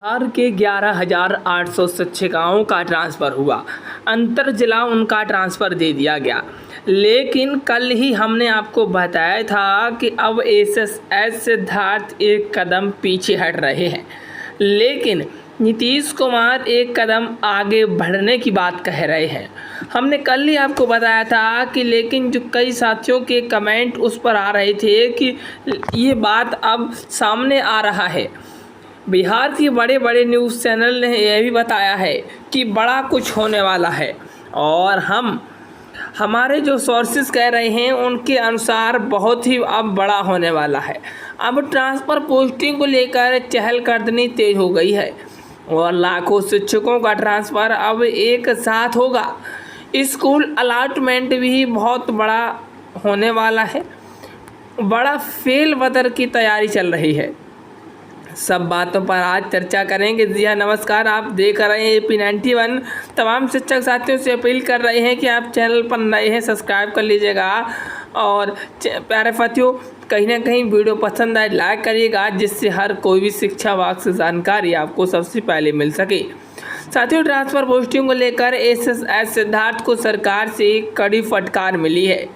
बिहार के 11,800 शिक्षिकाओं का ट्रांसफ़र हुआ। अंतर जिला उनका ट्रांसफ़र दे दिया गया। लेकिन कल ही हमने आपको बताया था कि अब एसएसएस सिद्धार्थ एक कदम पीछे हट रहे हैं, लेकिन नीतीश कुमार एक कदम आगे बढ़ने की बात कह रहे हैं। हमने कल ही आपको बताया था कि लेकिन जो कई साथियों के कमेंट उस पर आ रहे थे कि ये बात अब सामने आ रहा है। बिहार के बड़े बड़े न्यूज़ चैनल ने यह भी बताया है कि बड़ा कुछ होने वाला है, और हमारे जो सोर्सेज कह रहे हैं उनके अनुसार बहुत ही अब बड़ा होने वाला है। अब ट्रांसफ़र पोस्टिंग को लेकर चहलकदमी तेज हो गई है और लाखों शिक्षकों का ट्रांसफ़र अब एक साथ होगा। स्कूल अलॉटमेंट भी बहुत बड़ा होने वाला है। बड़ा फेल बदर की तैयारी चल रही है। सब बातों पर आज चर्चा करेंगे। जी हाँ, नमस्कार, आप देख रहे हैं AP91। तमाम शिक्षक साथियों से अपील कर रहे हैं कि आप चैनल पर नए हैं, सब्सक्राइब कर लीजिएगा, और प्यारे साथियों कहीं ना कहीं वीडियो पसंद आए लाइक करिएगा, जिससे हर कोई भी शिक्षा विभाग से जानकारी आपको सबसे पहले मिल सके। साथियों, ट्रांसफ़र पोस्टिंग को लेकर एसएसएस सिद्धार्थ को सरकार से कड़ी फटकार मिली है।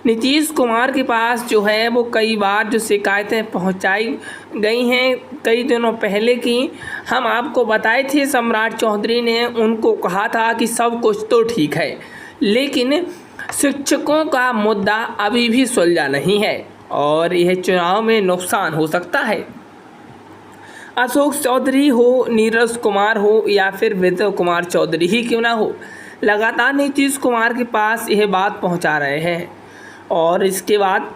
नीतीश कुमार के पास जो है वो कई बार जो शिकायतें पहुंचाई गई हैं, कई दिनों पहले की हम आपको बताए थे। सम्राट चौधरी ने उनको कहा था कि सब कुछ तो ठीक है, लेकिन शिक्षकों का मुद्दा अभी भी सुलझा नहीं है और यह चुनाव में नुकसान हो सकता है। अशोक चौधरी हो, नीरज कुमार हो या फिर विजय कुमार चौधरी ही क्यों ना हो, लगातार नीतीश कुमार के पास यह बात पहुंचा रहे हैं। और इसके बाद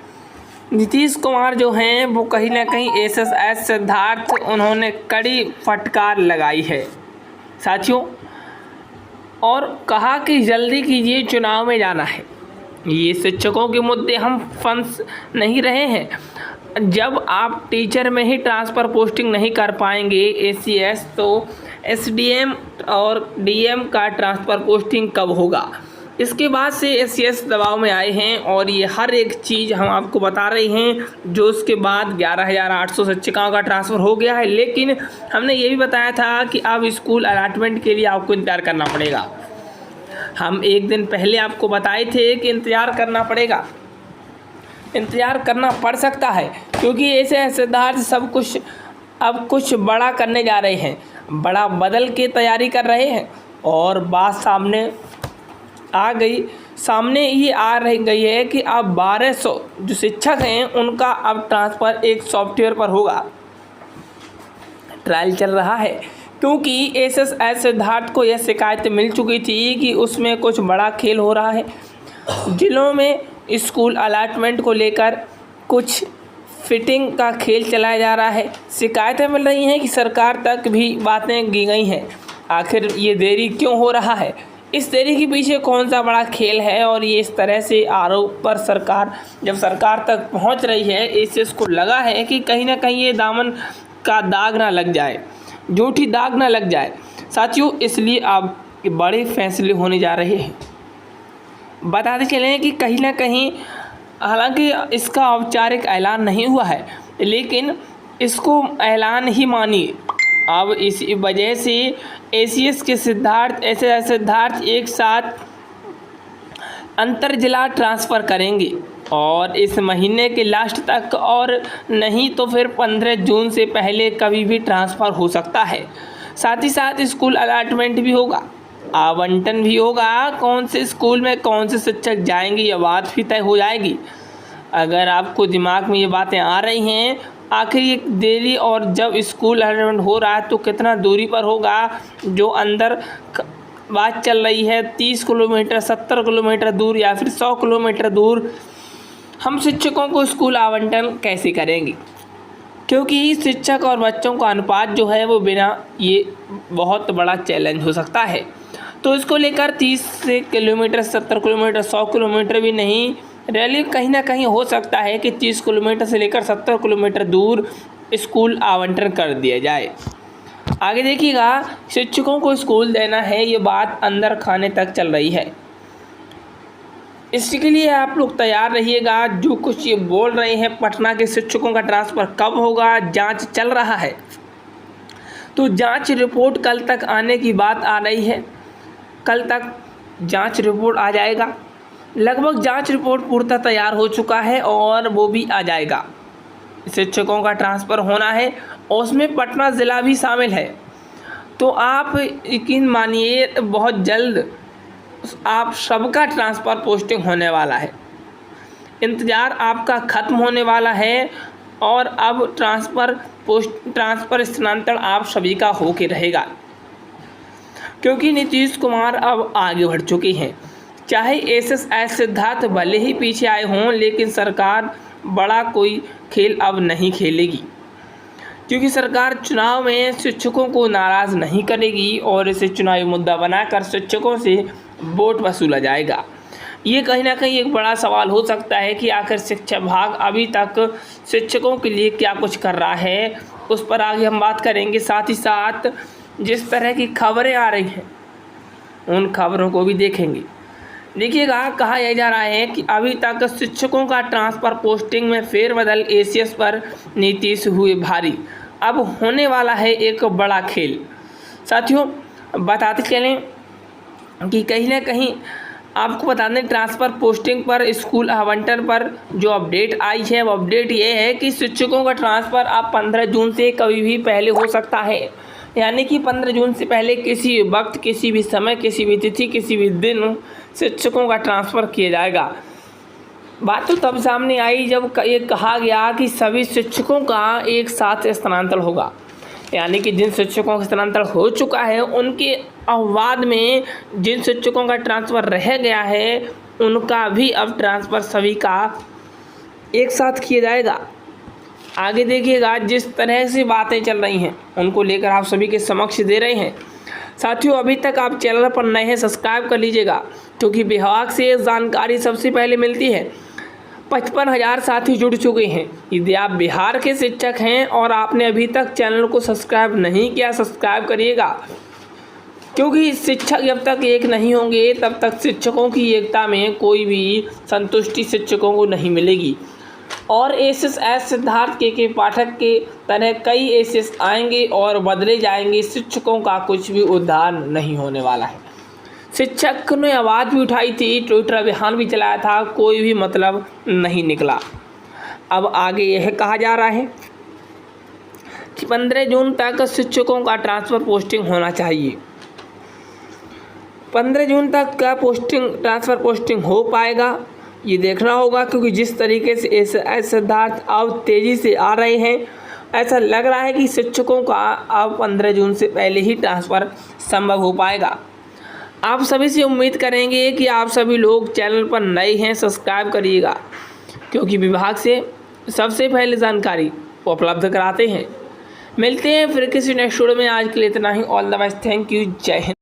नीतीश कुमार जो हैं वो कहीं ना कहीं एसएसएस सिद्धार्थ उन्होंने कड़ी फटकार लगाई है साथियों, और कहा कि जल्दी कीजिए, चुनाव में जाना है। ये शिक्षकों के मुद्दे हम फंस नहीं रहे हैं। जब आप टीचर में ही ट्रांसफ़र पोस्टिंग नहीं कर पाएंगे एसीएस, तो एसडीएम और डीएम का ट्रांसफ़र पोस्टिंग कब होगा? इसके बाद से एसीएस दबाव में आए हैं और ये हर एक चीज़ हम आपको बता रहे हैं। जो उसके बाद 11,800 शिक्षिकाओं का ट्रांसफ़र हो गया है, लेकिन हमने ये भी बताया था कि अब स्कूल अलॉटमेंट के लिए आपको इंतज़ार करना पड़ेगा। हम एक दिन पहले आपको बताए थे कि इंतज़ार करना पड़ेगा, इंतज़ार करना पड़ सकता है, क्योंकि ऐसे सिद्धार्थ सब कुछ अब कुछ बड़ा करने जा रहे हैं, बड़ा बदल के तैयारी कर रहे हैं। और बात सामने ये आ रही गई है कि अब 1200 जो शिक्षक हैं उनका अब ट्रांसफ़र एक सॉफ्टवेयर पर होगा। ट्रायल चल रहा है, क्योंकि एसएसएस सिद्धार्थ को यह शिकायत मिल चुकी थी कि उसमें कुछ बड़ा खेल हो रहा है। जिलों में स्कूल अलॉटमेंट को लेकर कुछ फिटिंग का खेल चलाया जा रहा है। शिकायतें मिल रही हैं कि सरकार तक भी बातें की गई हैं। आखिर ये देरी क्यों हो रहा है? इस देरी के पीछे कौन सा बड़ा खेल है? और ये इस तरह से आरोप पर जब सरकार तक पहुंच रही है, इसको लगा है कि कहीं ना कहीं ये दामन का दाग ना लग जाए, झूठी दाग ना लग जाए साथियों। इसलिए अब बड़े फैसले होने जा रहे हैं। बताते चलें कि कहीं ना कहीं, हालांकि इसका औपचारिक ऐलान नहीं हुआ है, लेकिन इसको ऐलान ही मानिए। अब इस वजह से एसीएस के सिद्धार्थ एक साथ अंतर जिला ट्रांसफ़र करेंगे और इस महीने के लास्ट तक, और नहीं तो फिर 15 जून से पहले कभी भी ट्रांसफ़र हो सकता है। साथ ही साथ स्कूल अलॉटमेंट भी होगा, आवंटन भी होगा, कौन से स्कूल में कौन से शिक्षक जाएंगे यह बात भी तय हो जाएगी। अगर आपको दिमाग में ये बातें आ रही हैं, आखिर ये देरी और जब स्कूल अलॉटमेंट हो रहा है तो कितना दूरी पर होगा, जो अंदर बात चल रही है 30 किलोमीटर, 70 किलोमीटर दूर या फिर 100 किलोमीटर दूर, हम शिक्षकों को स्कूल आवंटन कैसे करेंगे? क्योंकि शिक्षक और बच्चों का अनुपात जो है वो बिना, ये बहुत बड़ा चैलेंज हो सकता है। तो इसको लेकर 30 किलोमीटर, 70 किलोमीटर, 100 किलोमीटर भी नहीं, रैली कहीं ना कहीं हो सकता है कि 30 किलोमीटर से लेकर 70 किलोमीटर दूर स्कूल आवंटन कर दिया जाए। आगे देखिएगा, शिक्षकों को स्कूल देना है, ये बात अंदर खाने तक चल रही है। इसके लिए आप लोग तैयार रहिएगा। जो कुछ ये बोल रहे हैं पटना के शिक्षकों का ट्रांसफ़र कब होगा, जांच चल रहा है। तो जांच रिपोर्ट कल तक आने की बात आ रही है। कल तक जांच रिपोर्ट आ जाएगा। लगभग जांच रिपोर्ट पूर्णतः तैयार हो चुका है और वो भी आ जाएगा। शिक्षकों का ट्रांसफ़र होना है और उसमें पटना ज़िला भी शामिल है। तो आप यकीन मानिए बहुत जल्द आप सबका ट्रांसफ़र पोस्टिंग होने वाला है। इंतज़ार आपका ख़त्म होने वाला है और अब ट्रांसफ़र स्थानांतरण आप सभी का हो के रहेगा, क्योंकि नीतीश कुमार अब आगे बढ़ चुके हैं। चाहे एसएस सिद्धार्थ भले ही पीछे आए हों, लेकिन सरकार बड़ा कोई खेल अब नहीं खेलेगी, क्योंकि सरकार चुनाव में शिक्षकों को नाराज़ नहीं करेगी और इसे चुनावी मुद्दा बनाकर शिक्षकों से वोट वसूला जाएगा। ये कहीं ना कहीं एक बड़ा सवाल हो सकता है कि आखिर शिक्षा विभाग अभी तक शिक्षकों के लिए क्या कुछ कर रहा है, उस पर आगे हम बात करेंगे। साथ ही साथ जिस तरह की खबरें आ रही हैं उन खबरों को भी देखेंगे। देखिएगा, कहा यह जा रहा है कि अभी तक शिक्षकों का ट्रांसफ़र पोस्टिंग में फेरबदल, एसीएस पर नीतीश हुए भारी। अब होने वाला है एक बड़ा खेल। साथियों, बताते चलें कि कहीं ना कहीं आपको बता दें, ट्रांसफ़र पोस्टिंग पर स्कूल आवंटन पर जो अपडेट आई है वो अपडेट ये है कि शिक्षकों का ट्रांसफ़र अब 15 जून से कभी भी पहले हो सकता है। यानी कि 15 जून से पहले किसी भी वक्त, किसी भी समय, किसी भी तिथि, किसी भी दिन शिक्षकों का ट्रांसफ़र किया जाएगा। बात तो तब सामने आई जब ये कहा गया कि सभी शिक्षकों का एक साथ स्थानांतरण होगा। यानी कि जिन शिक्षकों का स्थानांतरण हो चुका है उनके अववाद में जिन शिक्षकों का ट्रांसफ़र रह गया है उनका भी अब ट्रांसफ़र सभी का एक साथ किया जाएगा। आगे देखिएगा, जिस तरह से बातें चल रही हैं उनको लेकर आप सभी के समक्ष दे रहे हैं। साथियों, अभी तक आप चैनल पर नए हैं, सब्सक्राइब कर लीजिएगा, क्योंकि विभाग से जानकारी सबसे पहले मिलती है। 55,000 साथी जुड़ चुके हैं। यदि आप बिहार के शिक्षक हैं और आपने अभी तक चैनल को सब्सक्राइब नहीं किया, सब्सक्राइब करिएगा, क्योंकि शिक्षक जब तक एक नहीं होंगे तब तक शिक्षकों की एकता में कोई भी संतुष्टि शिक्षकों को नहीं मिलेगी। और एसएस सिद्धार्थ के पाठक के तरह कई एसएस आएंगे और बदले जाएंगे। शिक्षकों का कुछ भी उद्धार नहीं होने वाला है। शिक्षक ने आवाज़ भी उठाई थी, ट्विटर अभियान भी चलाया था, कोई भी मतलब नहीं निकला। अब आगे यह कहा जा रहा है कि 15 जून तक शिक्षकों का ट्रांसफ़र पोस्टिंग होना चाहिए। 15 जून तक का ट्रांसफ़र पोस्टिंग हो पाएगा ये देखना होगा, क्योंकि जिस तरीके से एसएस सिद्धार्थ अब तेज़ी से आ रहे हैं, ऐसा लग रहा है कि शिक्षकों का अब 15 जून से पहले ही ट्रांसफ़र संभव हो पाएगा। आप सभी से उम्मीद करेंगे कि आप सभी लोग चैनल पर नए हैं, सब्सक्राइब करिएगा, क्योंकि विभाग से सबसे पहले जानकारी वो उपलब्ध कराते हैं। मिलते हैं फिर किसी नेक्स्ट वीडियो में। आज के लिए इतना ही। All the best, thank you, जय हिंद।